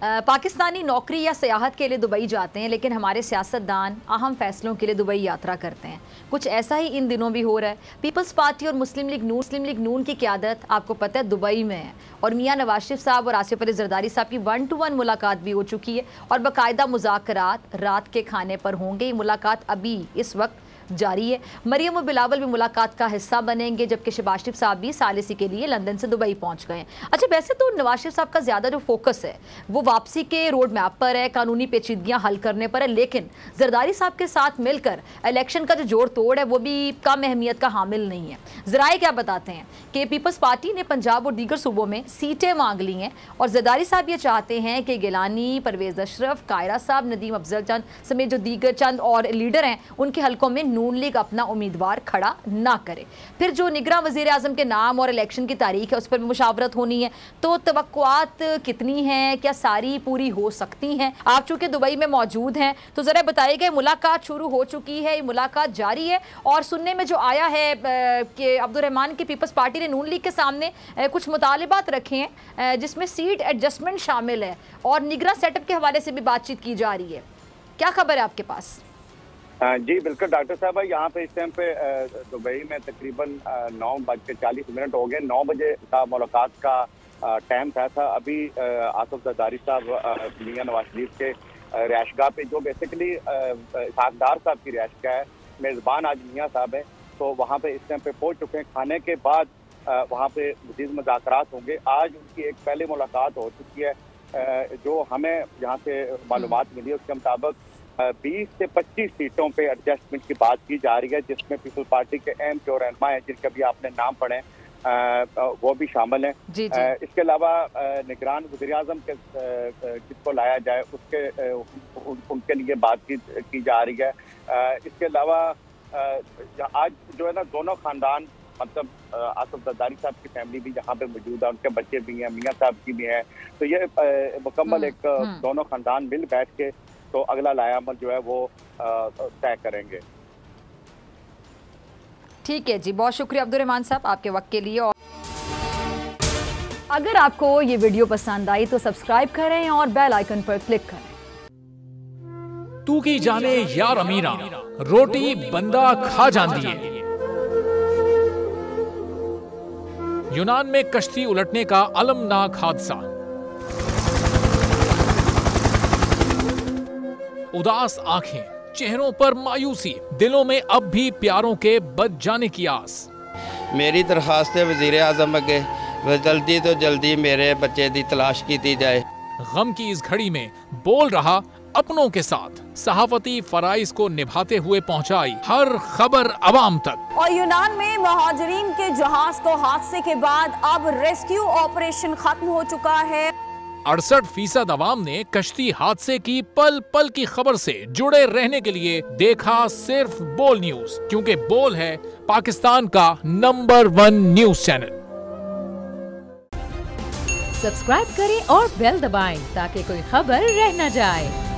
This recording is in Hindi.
पाकिस्तानी नौकरी या सियाहत के लिए दुबई जाते हैं, लेकिन हमारे सियासतदान अहम फैसलों के लिए दुबई यात्रा करते हैं। कुछ ऐसा ही इन दिनों भी हो रहा है। पीपल्स पार्टी और मुस्लिम लीग नून की क़यादत आपको पता है दुबई में है, और मियां नवाज शरीफ साहब और आसिफ अली जरदारी साहब की 1-to-1 मुलाकात भी हो चुकी है, और बाकायदा मुज़ाकरात रात के खाने पर होंगे। ये मुलाकात अभी इस वक्त जारी है। मरियम और बिलावल भी मुलाकात का हिस्सा बनेंगे, जबकि शहबाज शरीफ साहब भी सालिसी के लिए लंदन से दुबई पहुंच गए हैं। अच्छा, वैसे तो नवाज शरीफ साहब का ज़्यादा जो फोकस है वो वापसी के रोड मैप पर है, कानूनी पेचीदगियां हल करने पर है, लेकिन जरदारी साहब के साथ मिलकर इलेक्शन का जो जोड़ तोड़ है वो भी कम अहमियत का हामिल नहीं है। ज़राए क्या बताते हैं कि पीपल्स पार्टी ने पंजाब और दीगर सूबों में सीटें मांग ली हैं, और जरदारी साहब ये चाहते हैं कि गिलानी, परवेज़ अशरफ, कायरा साहब, नदीम अफजल चंद समेत जो दीगर चंद और लीडर हैं उनके हलकों में नून लीग अपना उम्मीदवार खड़ा ना करे। फिर जो निगरां वज़ीर आज़म के नाम और इलेक्शन की तारीख है उस पर भी मुशावरत होनी है। तो तवक्कुआत कितनी हैं, क्या सारी पूरी हो सकती हैं? आप चूंकि दुबई में मौजूद हैं तो ज़रा बताइएगा, मुलाकात शुरू हो चुकी है, ये मुलाकात जारी है, और सुनने में जो आया है कि अब्दुर्रहमान की पीपल्स पार्टी ने नून लीग के सामने कुछ मुतालिबात रखे हैं जिसमें सीट एडजस्टमेंट शामिल है, और निगरां सेटअप के हवाले से भी बातचीत की जा रही है। क्या खबर है आपके पास? जी बिल्कुल डॉक्टर साहब, यहाँ पे इस टाइम पे दुबई में तकरीबन 9:40 हो गए। 9 बजे का मुलाकात का टाइम था। अभी आसिफ जरदारी साहब मियां नवाज शरीफ के रिहाइशगाह पे, जो बेसिकली इसहाकदार साहब की रिहाइशगाह है, मेज़बान आज मियां साहब है, तो वहाँ पे इस टाइम पे पहुँच चुके हैं। खाने के बाद वहाँ पे मज़ीद मुज़ाकरात होंगे। आज उनकी एक पहले मुलाकात हो चुकी है। जो हमें यहाँ से मालूमात मिली है उसके मुताबिक 20 से 25 सीटों पे एडजस्टमेंट की बात की जा रही है, जिसमें पीपल पार्टी के अहम जो रहनुमा हैं जिनके भी आपने नाम पढ़े वो भी शामिल हैं। इसके अलावा निगरान वज़ीर आज़म के जिसको लाया जाए उसके उनके लिए बातचीत की जा रही है। इसके अलावा आज जो है ना, दोनों खानदान, मतलब आसिफ जरदारी साहब की फैमिली भी यहाँ पे मौजूद है, उनके बच्चे भी हैं, मियाँ साहब की भी हैं, तो ये मुकम्मल एक दोनों खानदान मिल बैठ के तो अगला लायामल जो है वो तय करेंगे। ठीक है जी, बहुत शुक्रिया अब्दुर्रहमान साहब आपके वक्त के लिए। और अगर आपको ये वीडियो पसंद आई तो सब्सक्राइब करें और बेल आइकन पर क्लिक करें। तू की जाने यार अमीरा, रोटी बंदा खा जाती है। यूनान में कश्ती उलटने का अलमनाक हादसा। उदास आंखें, चेहरों पर मायूसी, दिलों में अब भी प्यारों के बच जाने की आस। मेरी दरखास्त है वज़ीर आज़म अगे, जल्दी तो जल्दी मेरे बच्चे की तलाश की जाए। गम की इस घड़ी में बोल रहा अपनों के साथ, सहाफती फराइज को निभाते हुए पहुंचाई हर खबर अवाम तक। और यूनान में मुहाजिरीन के जहाज को हादसे के बाद अब रेस्क्यू ऑपरेशन खत्म हो चुका है। 68% अवाम ने कश्ती हादसे की पल पल की खबर से जुड़े रहने के लिए देखा सिर्फ बोल न्यूज, क्योंकि बोल है पाकिस्तान का नंबर 1 न्यूज चैनल। सब्सक्राइब करें और बेल दबाएं ताकि कोई खबर रह न जाए।